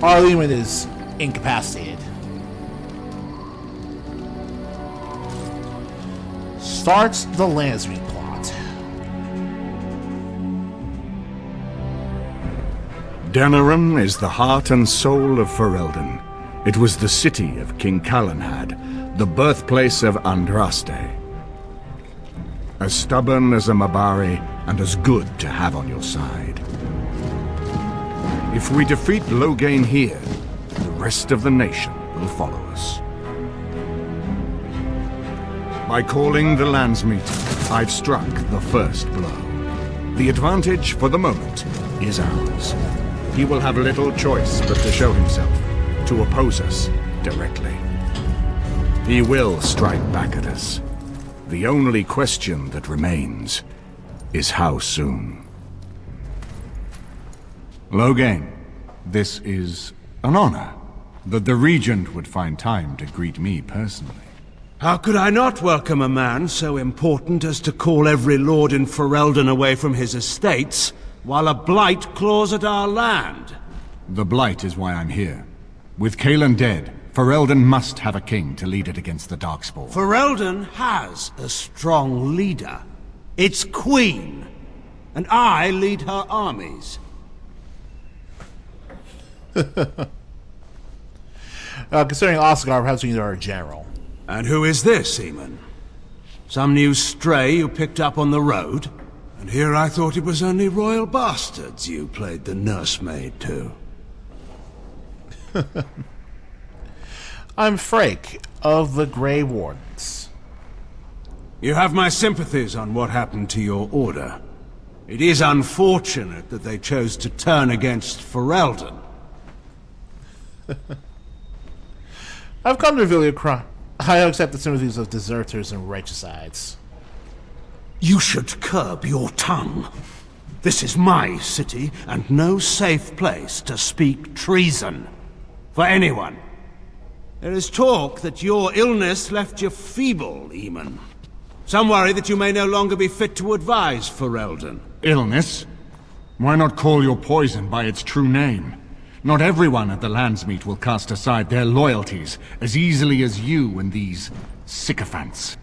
Arleman is incapacitated. Starts the Landsmeet plot. Denerim is the heart and soul of Ferelden. It was the city of King Calenhad, the birthplace of Andraste. As stubborn as a Mabari, and as good to have on your side. If we defeat Loghain here, the rest of the nation will follow us. By calling the Landsmeet, I've struck the first blow. The advantage, for the moment, is ours. He will have little choice but to show himself, to oppose us directly. He will strike back at us. The only question that remains is how soon. Loghain, this is an honor that the Regent would find time to greet me personally. How could I not welcome a man so important as to call every lord in Ferelden away from his estates, while a blight claws at our land? The blight is why I'm here. With Cailan dead, Ferelden must have a king to lead it against the Darkspawn. Ferelden has a strong leader. Its queen. And I lead her armies. Considering Oscar, perhaps we need our general. And who is this, Eamon? Some new stray you picked up on the road? And here I thought it was only royal bastards you played the nursemaid to. I'm Frake, of the Grey Wardens. You have my sympathies on what happened to your order. It is unfortunate that they chose to turn against Ferelden. I've come to reveal your crime. I accept the sympathies of deserters and regicides. You should curb your tongue. This is my city, and no safe place to speak treason. For anyone. There is talk that your illness left you feeble, Eamon. Some worry that you may no longer be fit to advise Ferelden. Illness? Why not call your poison by its true name? Not everyone at the Landsmeet will cast aside their loyalties as easily as you and these sycophants.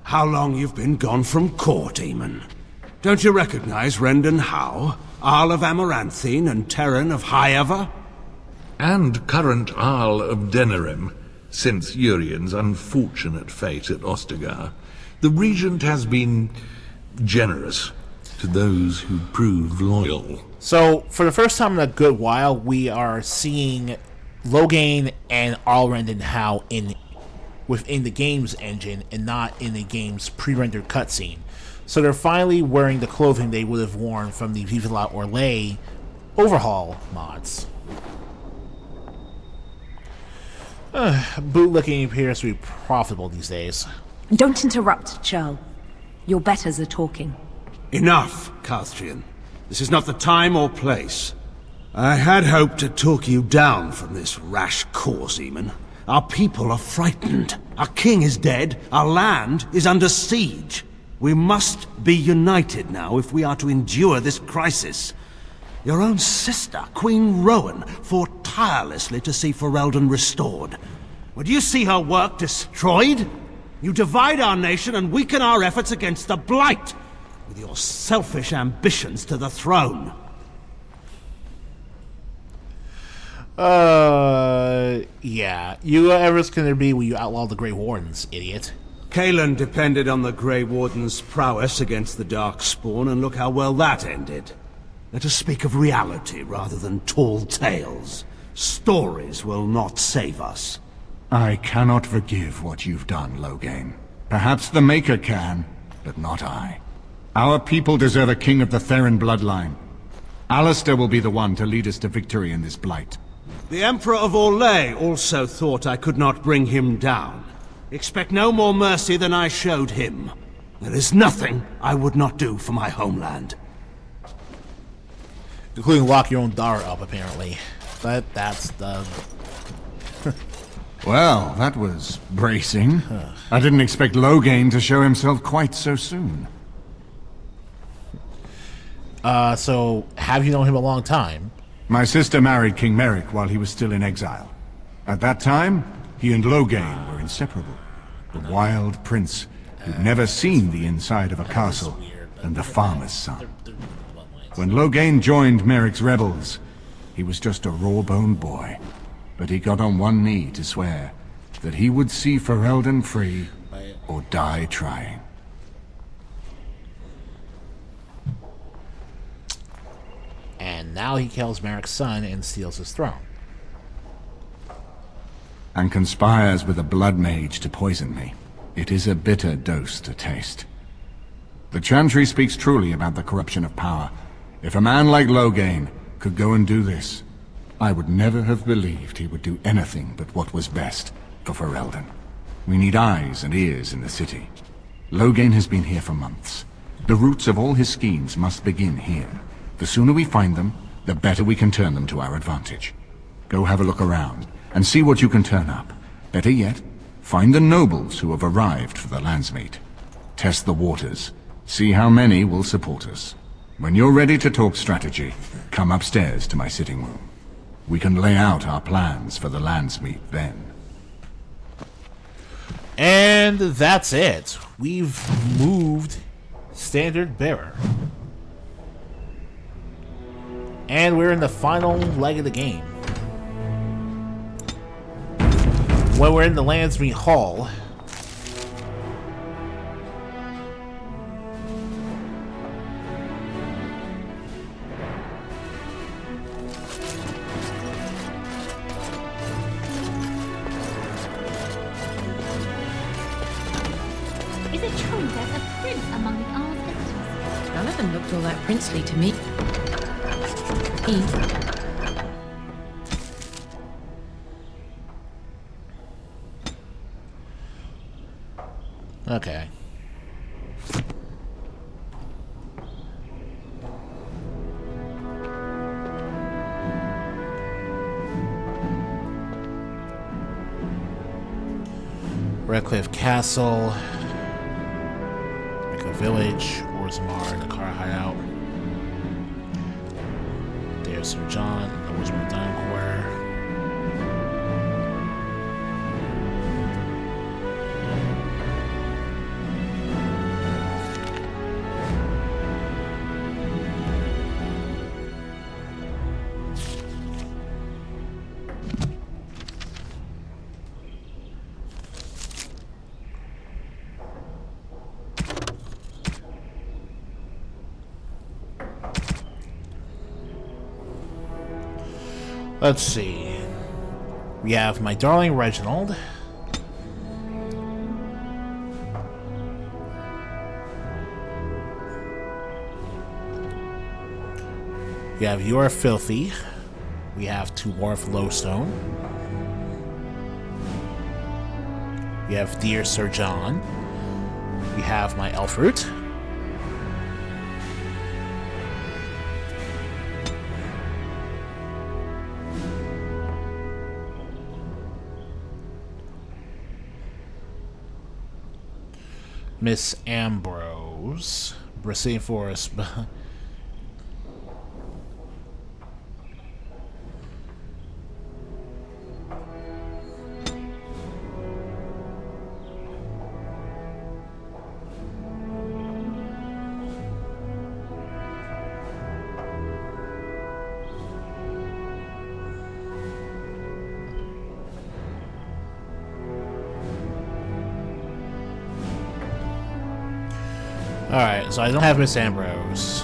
How long you've been gone from court, Eamon? Don't you recognize Rendon Howe, Arl of Amaranthine, and Terran of Highever? And current Arl of Denerim, since Urien's unfortunate fate at Ostagar. The Regent has been generous to those who prove loyal. So, for the first time in a good while, we are seeing Loghain and Arl Rendon Howe within the game's engine and not in the game's pre-rendered cutscene. So they're finally wearing the clothing they would have worn from the Vive la Orlais overhaul mods. Bootlicking appears to be profitable these days. Don't interrupt, Churl. Your betters are talking. Enough, Carthrian. This is not the time or place. I had hoped to talk you down from this rash course, Eamon. Our people are frightened. Our king is dead. Our land is under siege. We must be united now if we are to endure this crisis. Your own sister, Queen Rowan, fought tirelessly to see Ferelden restored. Would you see her work destroyed? You divide our nation and weaken our efforts against the Blight, with your selfish ambitions to the throne. Yeah. You ever's can there be when you outlaw the Grey Wardens, idiot? Cailan depended on the Grey Warden's prowess against the Darkspawn, and look how well that ended. Let us speak of reality rather than tall tales. Stories will not save us. I cannot forgive what you've done, Loghain. Perhaps the Maker can, but not I. Our people deserve a king of the Theron bloodline. Alistair will be the one to lead us to victory in this blight. The Emperor of Orlais also thought I could not bring him down. Expect no more mercy than I showed him. There is nothing I would not do for my homeland. Including lock your own daughter up, apparently. But that's the... Well, that was bracing. I didn't expect Loghain to show himself quite so soon. So, have you known him a long time? My sister married King Merrick while he was still in exile. At that time, he and Loghain were inseparable. The wild prince who'd never seen the inside of a castle, and the farmer's son. When Loghain joined Merrick's rebels, he was just a raw-boned boy. But he got on one knee to swear that he would see Ferelden free or die trying. And now he kills Merrick's son and steals his throne. And conspires with a blood mage to poison me. It is a bitter dose to taste. The Chantry speaks truly about the corruption of power. If a man like Loghain could go and do this, I would never have believed he would do anything but what was best for Ferelden. We need eyes and ears in the city. Loghain has been here for months. The roots of all his schemes must begin here. The sooner we find them, the better we can turn them to our advantage. Go have a look around, and see what you can turn up. Better yet, find the nobles who have arrived for the landsmeet. Test the waters. See how many will support us. When you're ready to talk strategy, come upstairs to my sitting room. We can lay out our plans for the landsmeet then. And that's it. We've moved Standard Bearer. And we're in the final leg of the game. When we're in the Landsmeet Hall, Is it true there's a prince among the Ar's visitors? None of them looked all that princely to me. okay. Redcliffe Castle, Echo Village, Orzammar, the car hideout. There's Sir John, and the Orzammar Diamond. Let's see. We have my darling Reginald. We have You're Filthy. We have To Wharf Lowstone. We have Dear Sir John. We have my Elfroot. Miss Ambrose, Brissae Forest. Alright, so I don't have Miss Ambrose.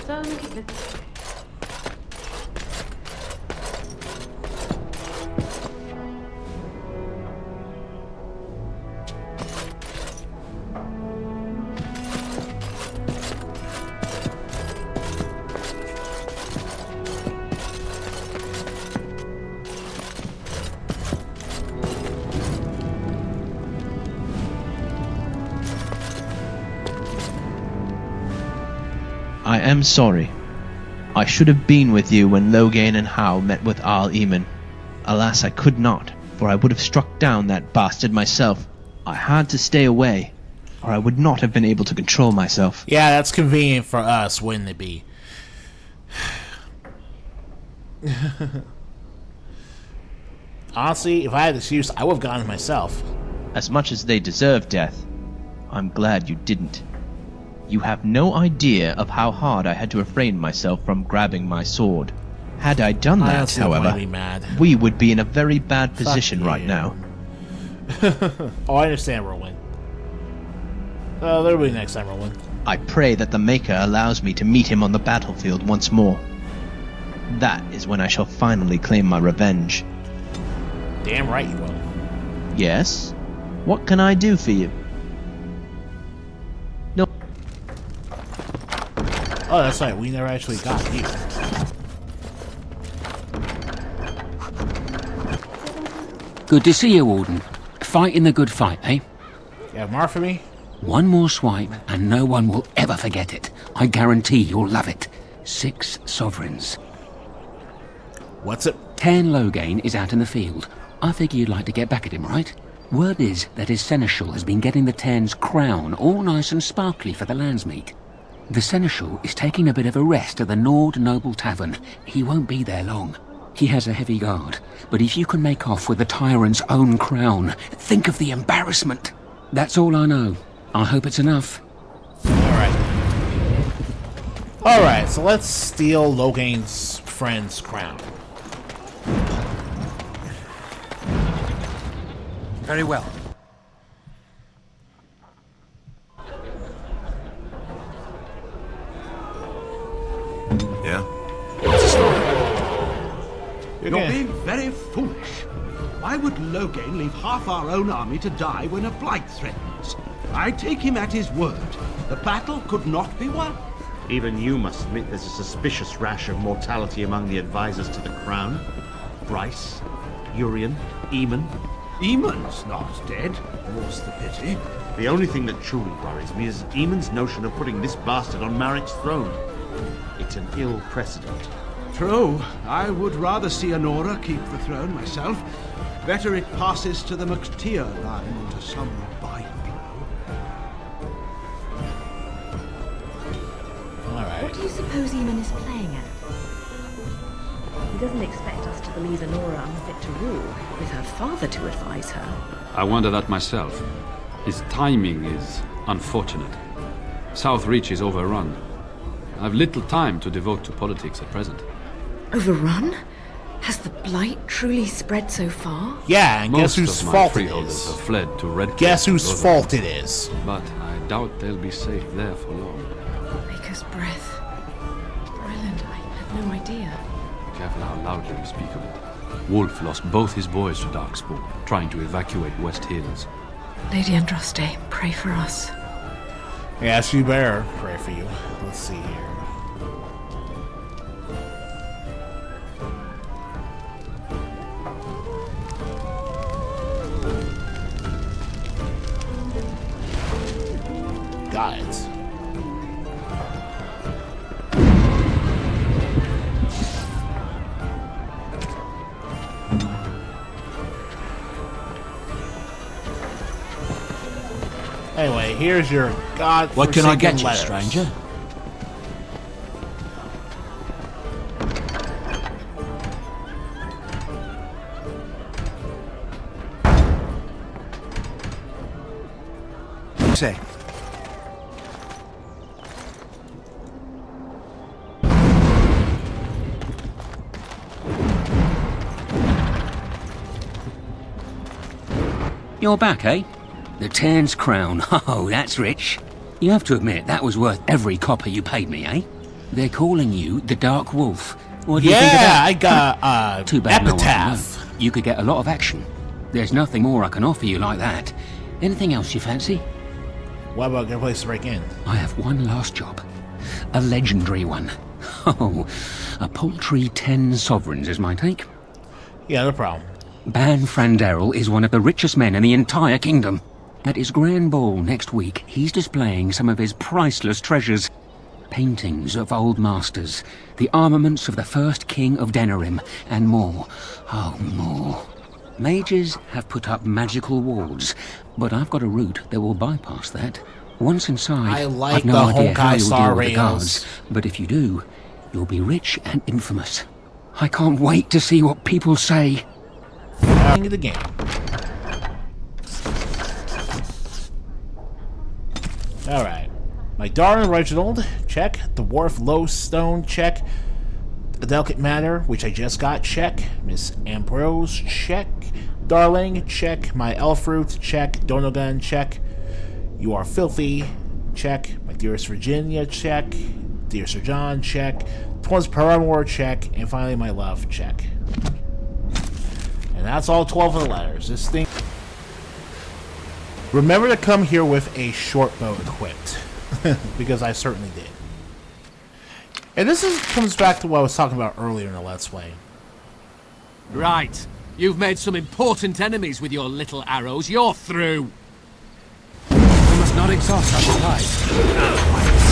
So look at this. I am sorry. I should have been with you when Loghain and Howe met with Al Eamon. Alas, I could not, for I would have struck down that bastard myself. I had to stay away, or I would not have been able to control myself. Yeah, that's convenient for us, wouldn't it be? Honestly, if I had the excuse, I would have gone myself. As much as they deserve death, I'm glad you didn't. You have no idea of how hard I had to refrain myself from grabbing my sword. Had I done that, however, we would be in a very bad position right now. Oh, I understand, Rowan. There'll be next time, Rowan. I pray that the Maker allows me to meet him on the battlefield once more. That is when I shall finally claim my revenge. Damn right you will. Yes? What can I do for you? No. Oh, that's right. We never actually got here. Good to see you, Warden. Fighting the good fight, eh? You have more for me? One more swipe, and no one will ever forget it. I guarantee you'll love it. 6 sovereigns. What's it? Cairn Loghain is out in the field. I figure you'd like to get back at him, right? Word is that his seneschal has been getting the Tairn's crown all nice and sparkly for the landsmeet. The seneschal is taking a bit of a rest at the Nord Noble Tavern. He won't be there long. He has a heavy guard, but if you can make off with the tyrant's own crown, think of the embarrassment. That's all I know. I hope it's enough. Alright, so let's steal Loghain's friend's crown. Very well. Yeah? What's the story? You're being very foolish. Why would Loghain leave half our own army to die when a blight threatens? I take him at his word. The battle could not be won. Even you must admit there's a suspicious rash of mortality among the advisors to the crown. Bryce, Urien, Eamon. Eamon's not dead, more's the pity. The only thing that truly worries me is Eamon's notion of putting this bastard on Maric's throne. It's an ill precedent. True. I would rather see Honora keep the throne myself. Better it passes to the McTeer line than to some byblow. Alright. What do you suppose Eamon is playing at? He doesn't expect us to believe Honora unfit to rule, with her father to advise her. I wonder that myself. His timing is unfortunate. South Reach is overrun. I've little time to devote to politics at present. Overrun? Has the blight truly spread so far? Yeah, and guess whose fault it is? Have fled to Red Guess whose fault it is? But I doubt they'll be safe there for long. Maker's breath. Ryland, I had no idea. Careful how loudly you speak of it. Wolf lost both his boys to Darkspawn, trying to evacuate West Hills. Lady Andraste, pray for us. Yes, you better pray for you. Let's see here. Guides. Anyway, here's your godforsaken What can I get you, letters. stranger? Say. You're back, eh? The Tairn's crown. Oh, that's rich. You have to admit, that was worth every copper you paid me, eh? They're calling you the Dark Wolf. What do you think of that? I got, Too bad epitaph. No one will know. You could get a lot of action. There's nothing more I can offer you like that. Anything else you fancy? What about a good place to break in? I have one last job. A legendary one. Oh, a paltry 10 sovereigns is my take. Yeah, no problem. Ban Franderel is one of the richest men in the entire kingdom. At his grand ball next week, he's displaying some of his priceless treasures. paintings of old masters, the armaments of the first king of Denerim, and more. Oh, more. Mages have put up magical walls, but I've got a route that will bypass that. Once inside, I like I've no the idea how Honkai you'll Star deal with the Rails. guards, but if you do, you'll be rich and infamous. I can't wait to see what people say. Of the game. Alright. My darling Reginald, check. The Wharf Lowstone, check. The Delicate Matter, which I just got, check. Miss Ambrose, check. Darling, check. My Elfroot, check. Donogun, check. You Are Filthy, check. My Dearest Virginia, check. Dear Sir John, check. Twins Paramore, check. And finally, my love, check. And that's all 12 of the letters. This thing... Remember to come here with a short bow equipped. Because I certainly did. And comes back to what I was talking about earlier in the Let's Play. Right. You've made some important enemies with your little arrows. You're through. We must not exhaust our supplies.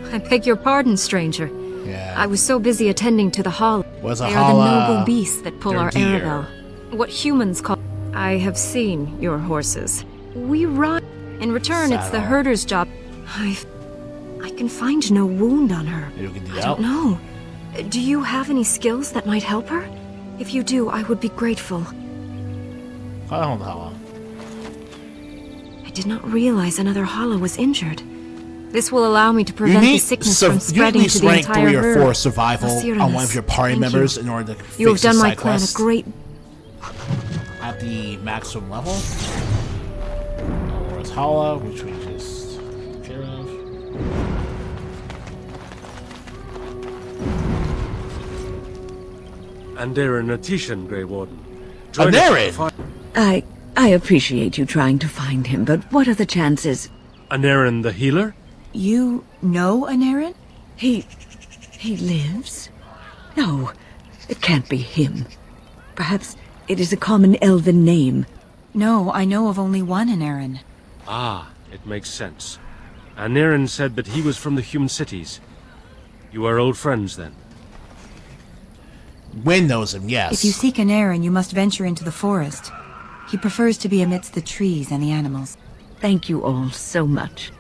I beg your pardon, stranger. Yeah. I was so busy attending to the hall. They are the noble beasts that pull our Arabelle. What humans call... I have seen your horses. We ride. In return, it's the herder's job. I can find no wound on her. I don't know. Do you have any skills that might help her? If you do, I would be grateful. I did not realize another hollow was injured. This will allow me to prevent the sickness from spreading to the entire herd. You need 3 or 4 survival on one of your party members in order to fix You have done my clan a great... At the maximum level. Where's Hala, which we just took care of. Andarin Atishan, Grey Warden. Andarin? I appreciate you trying to find him, but what are the chances? Andarin the healer? You know Andarin? He lives? No, it can't be him. Perhaps it is a common elven name. No, I know of only one Andarin. Ah, it makes sense. Andarin said that he was from the human cities. You are old friends, then? Wynn knows him, yes. If you seek Andarin, you must venture into the forest. He prefers to be amidst the trees and the animals. Thank you all so much.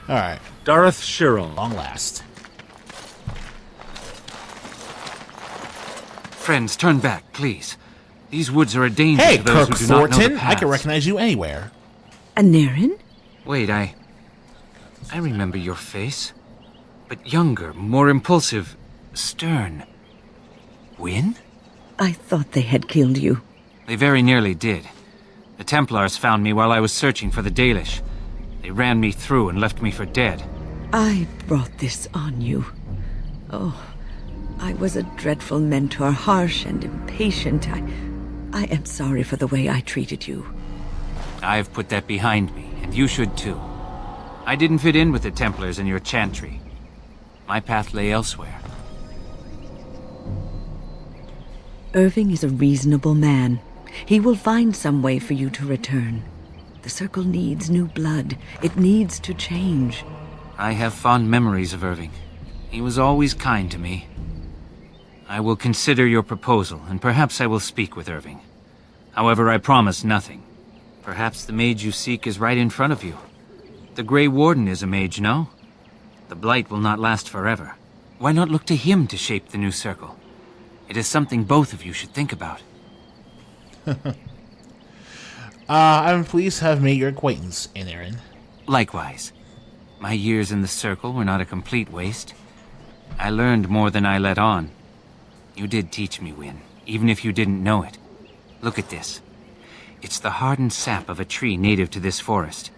Alright. Dareth Shiron. Long last. Friends, turn back, please. These woods are a danger hey, to those Kirk who do not know the Thornton! paths. I can recognize you anywhere. Andarin? Wait, I remember your face. But younger, more impulsive, stern. Wynn? I thought they had killed you. They very nearly did. The Templars found me while I was searching for the Dalish. They ran me through and left me for dead. I brought this on you. Oh, I was a dreadful mentor, harsh and impatient. I am sorry for the way I treated you. I've put that behind me, and you should too. I didn't fit in with the Templars and your chantry. My path lay elsewhere. Irving is a reasonable man. He will find some way for you to return. The Circle needs new blood. It needs to change. I have fond memories of Irving. He was always kind to me. I will consider your proposal, and perhaps I will speak with Irving. However, I promise nothing. Perhaps the mage you seek is right in front of you. The Grey Warden is a mage, no? The Blight will not last forever. Why not look to him to shape the new Circle? It is something both of you should think about. I'm pleased to have made your acquaintance, Andarin. Likewise. My years in the Circle were not a complete waste. I learned more than I let on. You did teach me, Wynn, even if you didn't know it. Look at this. It's the hardened sap of a tree native to this forest.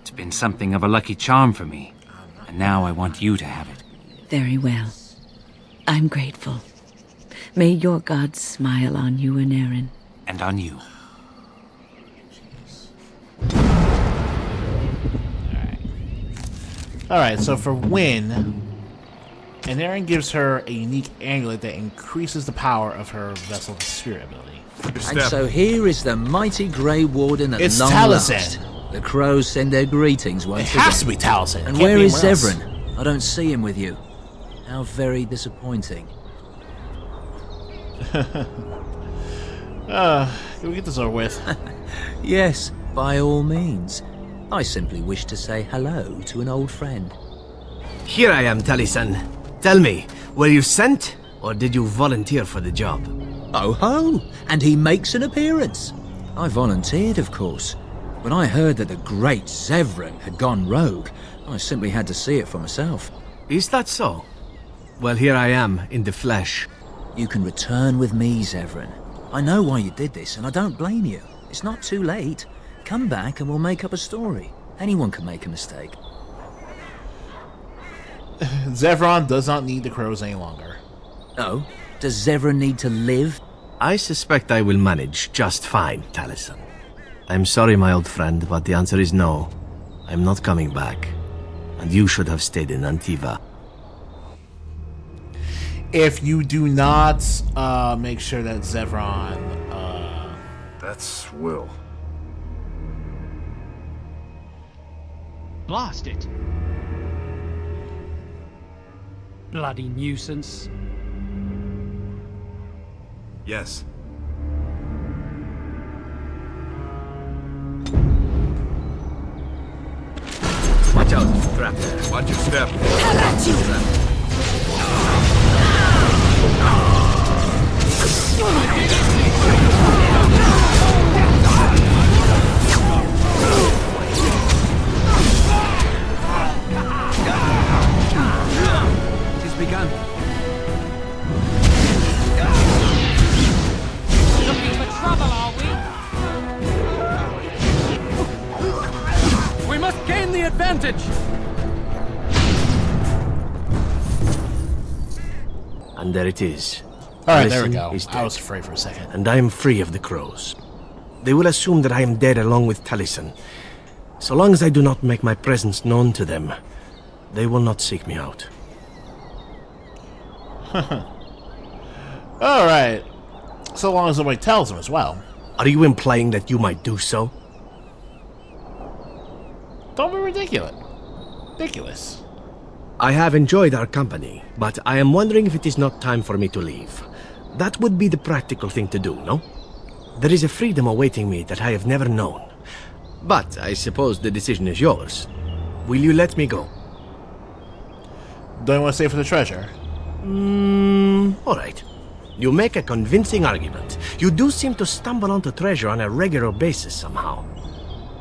It's been something of a lucky charm for me, and now I want you to have it. Very well. I'm grateful. May your gods smile on you and Aaron. And on you. Alright, so for Wynn, Aaron gives her a unique amulet that increases the power of her Vessel of the Spirit ability. And so here is the mighty Grey Warden at It's long Taliesin. last. The crows send their greetings once again. It has to be Taliesin. And where is Zevran? I don't see him with you. How very disappointing. Can we get this over with? Yes, by all means. I simply wish to say hello to an old friend. Here I am, Taliesin. Tell me, were you sent, or did you volunteer for the job? Oh ho! And he makes an appearance. I volunteered, of course. When I heard that the great Zevran had gone rogue, I simply had to see it for myself. Is that so? Well, here I am, in the flesh. You can return with me, Zevran. I know why you did this, and I don't blame you. It's not too late. Come back and we'll make up a story. Anyone can make a mistake. Zevran does not need the crows any longer. Oh? Does Zevran need to live? I suspect I will manage just fine, Taliesin. I'm sorry, my old friend, but the answer is no. I'm not coming back. And you should have stayed in Antiva. If you do not make sure that Zevran... That's Will. Blast it! Bloody nuisance. Yes. Watch out, trap there. Watch your step. It has begun. Looking for trouble, are we? We must gain the advantage! And there it is. Alright, there we Taliesin go. is I dead. was afraid for a second. And I am free of the crows. They will assume that I am dead along with Taliesin. So long as I do not make my presence known to them, they will not seek me out. Alright. So long as nobody tells them as well. Are you implying that you might do so? Don't be ridiculous. Ridiculous. I have enjoyed our company, but I am wondering if it is not time for me to leave. That would be the practical thing to do, no? There is a freedom awaiting me that I have never known. But I suppose the decision is yours. Will you let me go? Don't you want to stay for the treasure? Alright. You make a convincing argument. You do seem to stumble onto treasure on a regular basis somehow.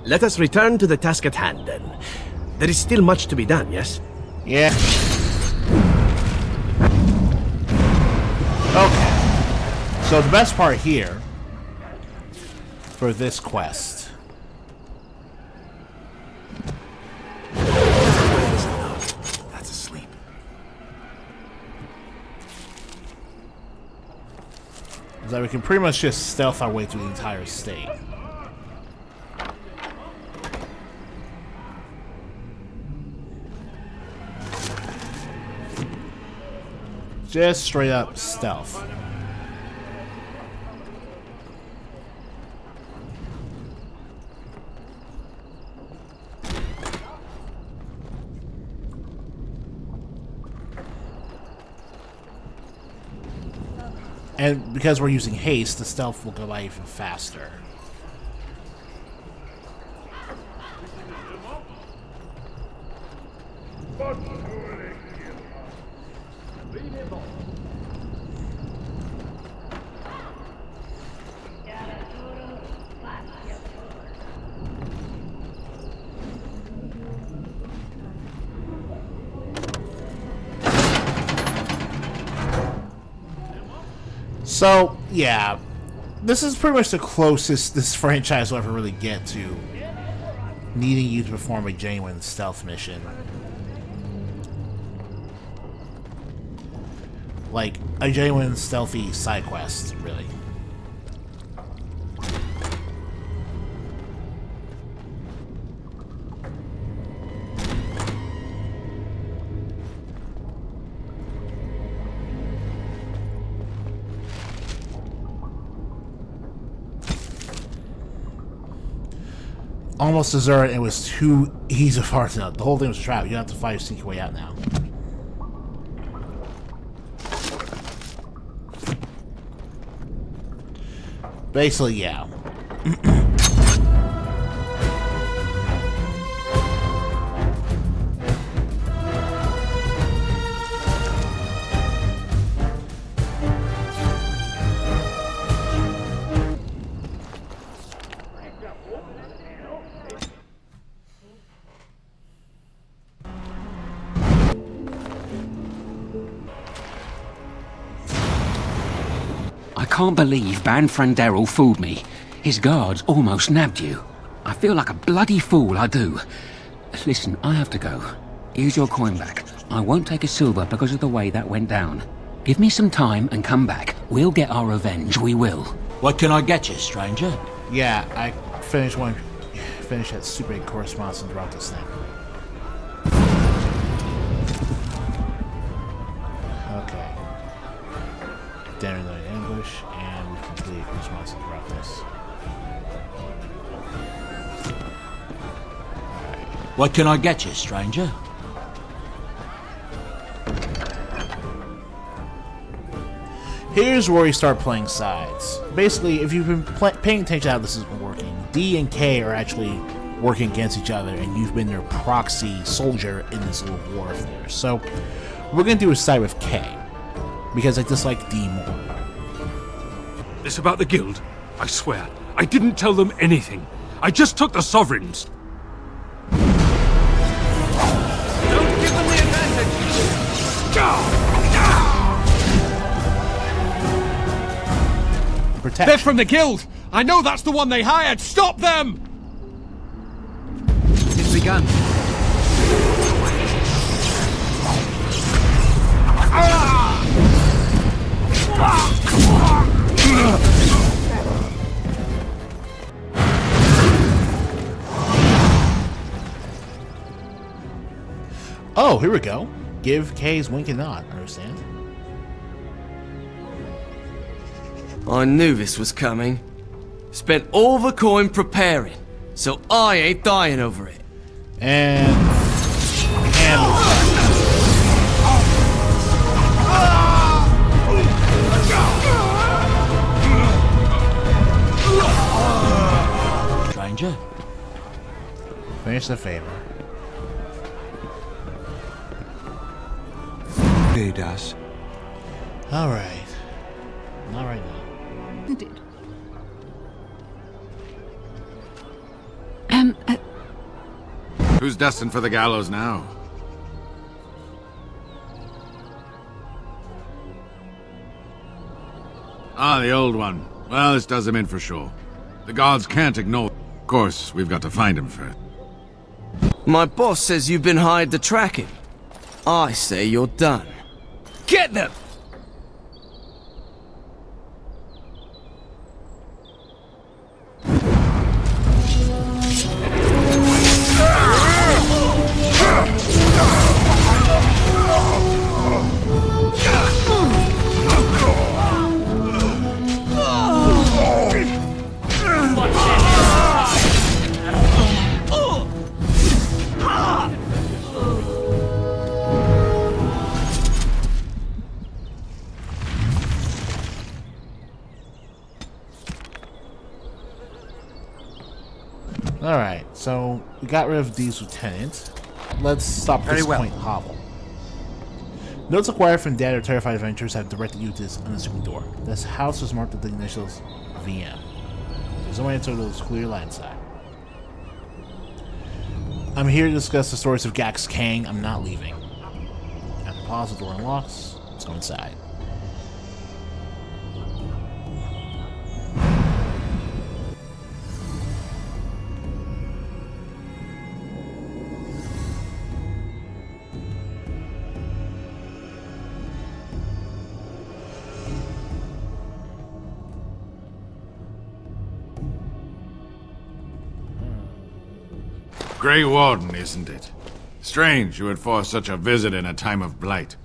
Let us return to the task at hand, then. There is still much to be done, yes? Yeah. Okay. So the best part here for this quest. That's asleep. Is that we can pretty much just stealth our way through the entire state. Just straight up stealth. And because we're using haste, the stealth will go by even faster. So, yeah, this is pretty much the closest this franchise will ever really get to needing you to perform a genuine stealth mission. Like, a genuine stealthy side quest, really. Almost deserted. It was too easy for it. The whole thing was a trap. You have to fight a secret way out now. Basically, yeah. I can't believe Banfranderel fooled me. His guards almost nabbed you. I feel like a bloody fool, I do. Listen, I have to go. Here's your coin back. I won't take a silver because of the way that went down. Give me some time and come back. We'll get our revenge, we will. What can I get you, stranger? Yeah, I finished that Super 8 correspondence and dropped this thing. Okay. Dinner night ambush, and we've completed correspondence and dropped this. What can I get you, stranger? Here's where we start playing sides. Basically, if you've been paying attention to how this has been working, D and K are actually working against each other, and you've been their proxy soldier in this little war of theirs. So, we're going to do a side with K, because I dislike D more. This about the guild? I swear, I didn't tell them anything. I just took the sovereigns. Don't give them the advantage! Protect. They're from the guild! I know that's the one they hired! Stop them! It's begun. Oh, here we go. Give K's wink and nod. Understand? I knew this was coming. Spent all the coin preparing, so I ain't dying over it. And Stranger? finish the favor. He does. Alright. Not right now. Who's destined for the gallows now? Ah, the old one. Well, this does him in for sure. The gods can't ignore. Of course, we've got to find him first. My boss says you've been hired to track him. I say you're done. Get them! Alright, so we got rid of D's lieutenant. Let's stop this point hovel. Notes acquired from dead or terrified adventurers have directed you to this unassuming door. This house is marked with the initials VM. There's no answer to those clear line side. I'm here to discuss the stories of Gax Kang. I'm not leaving. After pause, the door unlocks. Let's go inside. Grey Warden, isn't it? Strange you would force such a visit in a time of blight.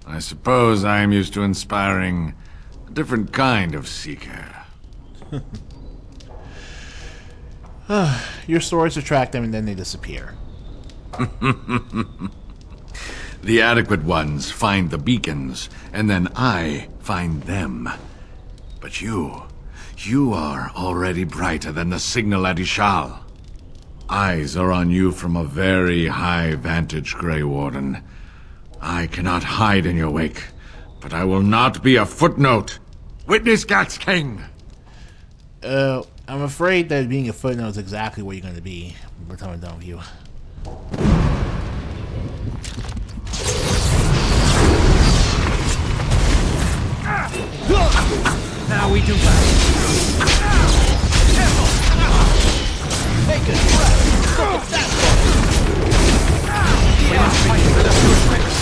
I suppose I am used to inspiring a different kind of seeker. Your stories attract them and then they disappear. The adequate ones find the beacons, and then I find them. But you are already brighter than the signal at Ishal. Eyes are on you from a very high vantage, Grey Warden. I cannot hide in your wake, but I will not be a footnote. Witness Gat's King! I'm afraid that being a footnote is exactly what you're going to be by the time I'm done with you. Now we do that. Careful! Make it fresh! Look at that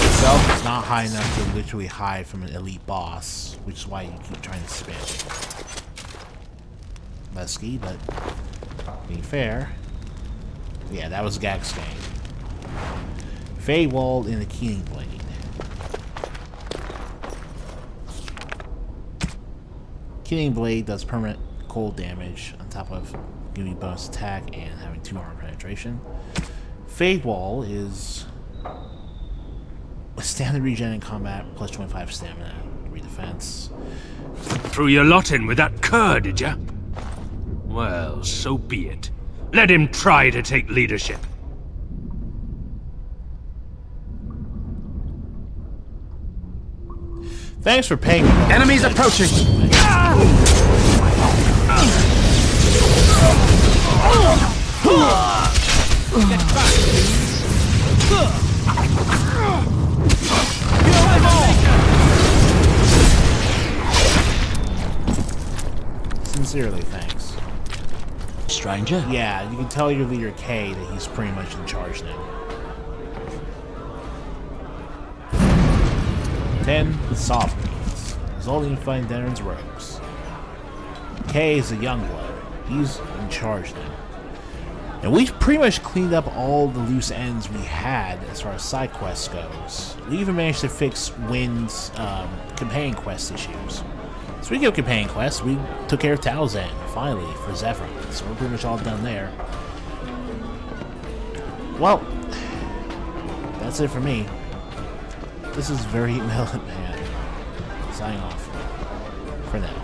Itself is not high enough to literally hide from an elite boss, which is why you keep trying to spam. Musky, but being fair. Yeah, that was Gag's game. Feywald in the Keening Blade. Keening Blade does permanent cold damage on top of giving you bonus attack and having 2 armor penetration. Feywald is a standard regen in combat plus 25 stamina, 3 defense. Threw your lot in with that cur, did ya? Well, so be it. Let him try to take leadership. Thanks for paying me. Enemies approaching! Get back, Sincerely, thanks. Stranger? Yeah, you can tell your leader K that he's pretty much in charge now. 10 Sovereigns, resulting from Denner's rogues. K is a young blood. He's in charge now. And we've pretty much cleaned up all the loose ends we had as far as side quests goes. We even managed to fix Wynn's companion quest issues. Speaking of companion quests, we took care of Talzan, finally, for Zephyr. So we're pretty much all done there. Well, that's it for me. This is very melon man. Signing off for now.